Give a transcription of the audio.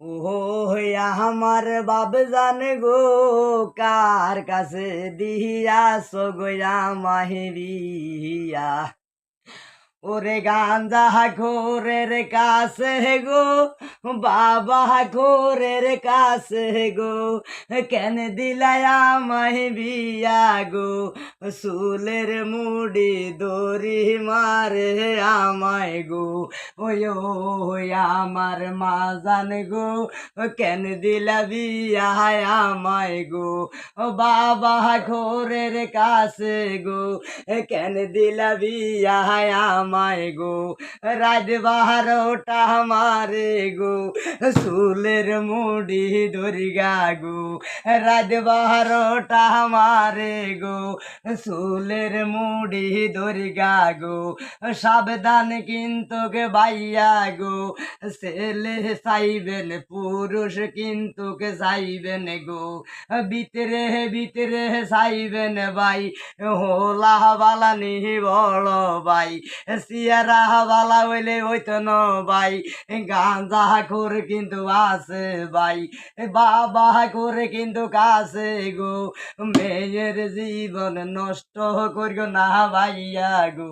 ও আমার বাপ জান গো, কার কাছে দিয়াছো গয়া মাহিরিয়া। ওরে গাঞ্জা খোরের কাছে গো, বাবা খোরের কাছে গো, কেন দিলায়া মাহি বিয়া গো। চুলের মুড়ি দড়ি মারে আমায় গো, ওই আমার মা জান গো, কেন দিলা বিয়া আমায় গো। বাবা খোরের কাছে গো, কেন দিলা বিয়া আমায় গো। রাত 12টা মারে গো, চুলের মুড়ি দরিগা গো। রাত 12টা মারে গো, চুলের মুড়ি দরিগা গো। সাবধান কিন্তু গে বাইয়া গো, ছেলে চাইবেন পুরুষ কিন্তু কে চাইবেন গো। ভিতরে ভিতরে চাইবেন ভাই, হোলা বালা নিহি বড় ভাই। সিয়ারা বালা হইলে হইতো ন ভাই, গাঁজা খোর কিন্তু আছে ভাই। বাবা করে কিন্তু কাছে গো, মেয়ের জীবন নষ্ট করিও না ভাইয়া গো।